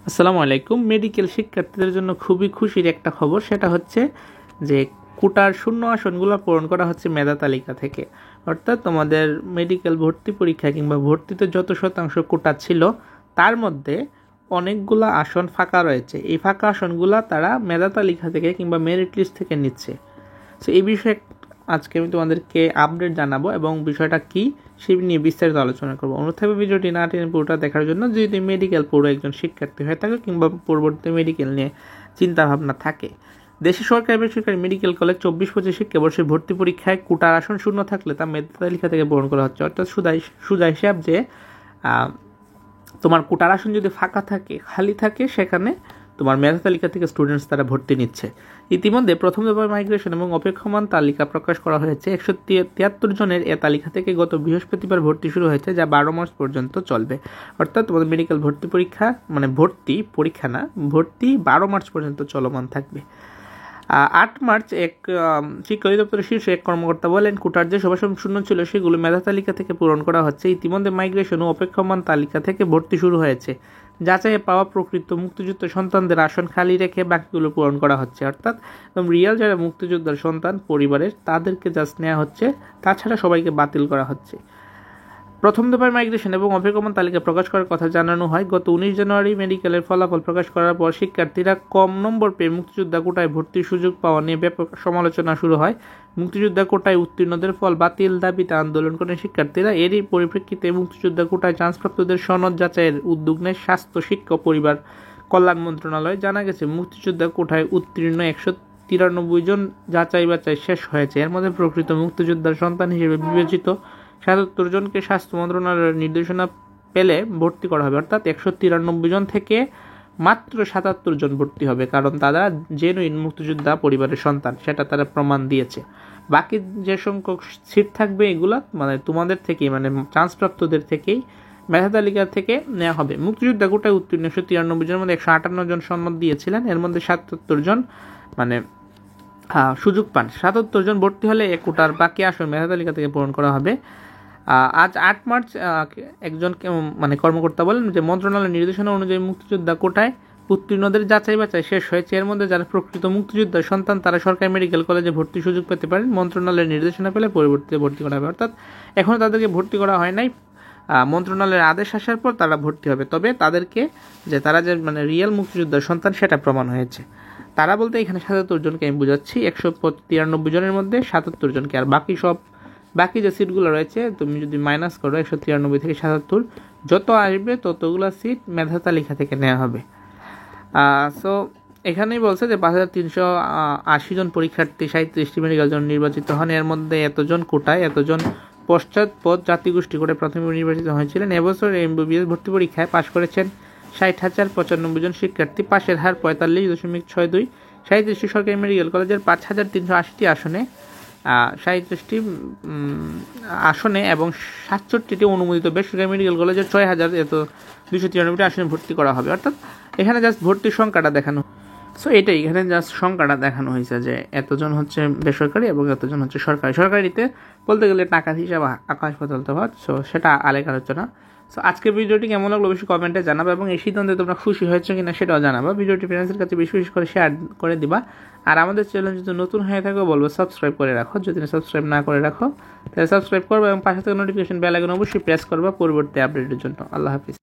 আসসালামু আলাইকুম। মেডিকেল শিক্ষার্থীদের জন্য খুবই খুশির একটা খবর, সেটা হচ্ছে যে কোটার শূন্য আসনগুলো পূরণ করা হচ্ছে মেধা তালিকা থেকে। অর্থাৎ তোমাদের মেডিকেল ভর্তি পরীক্ষা কিংবা ভর্তিতে যত শতাংশ কোটা ছিল তার মধ্যে অনেকগুলো আসন ফাঁকা রয়েছে। এই ফাঁকা আসনগুলো তারা মেধা তালিকা থেকে কিংবা মেরিট লিস্ট থেকে নিচ্ছে। সো এই বিষয়ে আজকে আমি তোমাদেরকে আপডেট জানাবো এবং বিষয়টা কি সেই নিয়ে বিস্তারিত আলোচনা করবো। অনুরোধ থাকবে ভিডিওটি না টেনে পুরোটা দেখার জন্য। যদি মেডিকেল পুরো একজন শিক্ষার্থী হয়ে থাকে কিংবা পরবর্তী মেডিকেল নিয়ে চিন্তাভাবনা থাকে, দেশে সরকারি বেসরকারি মেডিকেল কলেজ 24-25 শিক্ষাবর্ষের ভর্তি পরীক্ষায় কোটার আসন শূন্য থাকলে তা মেধা তালিকা থেকে পূরণ করা হচ্ছে। অর্থাৎ সুজা হিসাব যে তোমার কোটার আসন যদি ফাঁকা থাকে, খালি থাকে, সেখানে তোমার মেধা তালিকা থেকে স্টুডেন্টস তারা ভর্তি নিচ্ছে। ইতিমধ্যে প্রথম দফার মাইগ্রেশন এবং অপেক্ষমান তালিকা প্রকাশ করা হয়েছে। 173 জনের এ তালিকা থেকে গত বৃহস্পতিবার ভর্তি শুরু হয়েছে, যা 12 মার্চ পর্যন্ত চলবে। অর্থাৎ তোমাদের মেডিকেল ভর্তি পরীক্ষা ভর্তি পরীক্ষা না, ভর্তি 12 মার্চ পর্যন্ত চলমান থাকবে। 8 মার্চ এক শিক্ষা অধিদপ্তরের শীর্ষ এক কর্মকর্তা বলেন, কোটার যে সভাসন শূন্য ছিল সেগুলো মেধা তালিকা থেকে পূরণ করা হচ্ছে। ইতিমধ্যে মাইগ্রেশন ও অপেক্ষমান তালিকা থেকে ভর্তি শুরু হয়েছে। যাচাইয়ে পাওয়া প্রকৃত মুক্তিযুদ্ধ সন্তানদের আসন খালি রেখে বাকিগুলো পূরণ করা হচ্ছে। অর্থাৎ রিয়াল যারা মুক্তিযোদ্ধার সন্তান পরিবারের, তাদেরকে জাস্ট নেওয়া হচ্ছে, তাছাড়া সবাইকে বাতিল করা হচ্ছে। প্রথম দফার মাইগ্রেশন এবং অপেক্ষমান তালিকা প্রকাশ করার কথা জানানো হয়। গত 19 জানুয়ারি মেডিকেলের ফলাফল প্রকাশ করার পর শিক্ষার্থীরা কম নম্বর পেয়ে মুক্তিযোদ্ধা কোটায় ভর্তির সুযোগ পাওয়া নিয়ে ব্যাপক সমালোচনা শুরু হয়। মুক্তিযোদ্ধা কোটায় উত্তীর্ণদের ফল বাতিল দাবিতে আন্দোলন করেন শিক্ষার্থীরা। এরই পরিপ্রেক্ষিতে মুক্তিযোদ্ধা কোটায় চান্সপ্রাপ্তদের সনদ যাচাইয়ের উদ্যোগ নেয় স্বাস্থ্য, শিক্ষা ও পরিবার কল্যাণ মন্ত্রণালয়। জানা গেছে, মুক্তিযোদ্ধা কোটায় উত্তীর্ণ 193 জন যাচাই বাছাই শেষ হয়েছে। এর মধ্যে প্রকৃত মুক্তিযোদ্ধার সন্তান হিসেবে বিবেচিত 77 জনকে স্বাস্থ্য মন্ত্রণালয়ের নির্দেশনা পেলে ভর্তি করা হবে। অর্থাৎ 193 জন থেকে মাত্র 77 জন ভর্তি হবে, কারণ তারা জেনুইন মুক্তিযোদ্ধা পরিবারের সন্তান, সেটা তারা প্রমাণ দিয়েছে। বাকি যে সংখ্যক সিট থাকবে এগুলা তোমাদের থেকেই, চান্সপ্রাপ্তদের থেকেই মেধা তালিকা থেকে নেওয়া হবে। মুক্তিযোদ্ধা কোটায় উত্তীর্ণ 193 জনের মধ্যে 158 জন সনদ দিয়েছিলেন। এর মধ্যে 77 জন সুযোগ পান। 77 জন ভর্তি হলে কোটার বাকি আসন মেধা তালিকা থেকে পূরণ করা হবে। আজ 8 মার্চ একজন কর্মকর্তা বলেন যে মন্ত্রণালয়ের নির্দেশনা অনুযায়ী মুক্তিযোদ্ধা কোটায় উত্তীর্ণদের যাচাই বাছাই শেষ হয়েছে। এর মধ্যে যারা প্রকৃত মুক্তিযোদ্ধার সন্তান তারা সরকারি মেডিকেল কলেজে ভর্তির সুযোগ পেতে পারেন। মন্ত্রণালয়ের নির্দেশনা পেলে পরবর্তীতে ভর্তি করা হবে। অর্থাৎ এখনও তাদেরকে ভর্তি করা হয় নাই, মন্ত্রণালয়ের আদেশ আসার পর তারা ভর্তি হবে। তবে তাদেরকে তারা যে রিয়েল মুক্তিযোদ্ধার সন্তান সেটা প্রমাণ হয়েছে। তারা বলতে এখানে 77 জনকে আমি বুঝাচ্ছি। 193 জনের মধ্যে 77 জনকে, আর বাকি যে সিটগুলো রয়েছে তুমি যদি মাইনাস করো 193 থেকে 77, যত আসবে ততগুলো সিট মেধা তালিকা থেকে নেওয়া হবে। সো এখানেই বলছে যে 5380 জন পরীক্ষার্থী 37টি মেডিকেল জন নির্বাচিত হন। এর মধ্যে এতজন কোটায়, এতজন পশ্চাৎপদ জাতিগোষ্ঠী করে প্রথমে নির্বাচিত হয়েছিলেন। এবছর এমবিবিএস ভর্তি পরীক্ষায় পাশ করেছেন 60,095 জন শিক্ষার্থী। পাশের হার 45.62। 37টি সরকারি মেডিকেল কলেজের 5380টি আসনে 37টি আসনে এবং 67টি অনুমোদিত বেসরকারি মেডিকেল কলেজের 6293টি আসনে ভর্তি করা হবে। অর্থাৎ এখানে জাস্ট ভর্তির সংখ্যাটা দেখানো। সো এটাই এখানে জাস্ট সংখ্যাটা দেখানো হয়েছে যে এতজন হচ্ছে বেসরকারি এবং এতজন হচ্ছে সরকারি। সরকারিতে বলতে গেলে টাকার হিসাব আকাশ পাতাল তফাৎ। সো সেটা আলাদা আলোচনা। সো আজকের ভিডিওটি কেমন লাগলো অবশ্যই কমেন্টে জানাবে এবং এই সিদ্ধান্তে তোমরা খুশি হয়েছো কিনা সেটাও জানাবা। ভিডিওটি ফ্রেন্ডসের কাছে বেশি বেশি করে শেয়ার করে দিবা। আর আমাদের চ্যানেল যদি নতুন হয়ে থাকো বলবো সাবস্ক্রাইব করে রাখো। যদি সাবস্ক্রাইব না করে রাখো তাহলে সাবস্ক্রাইব করবে এবং পাশে থেকে নোটিফিকেশন বেল আইকন অবশ্যই প্রেস করবা পরবর্তী আপডেটের জন্য। আল্লাহ হাফিজ।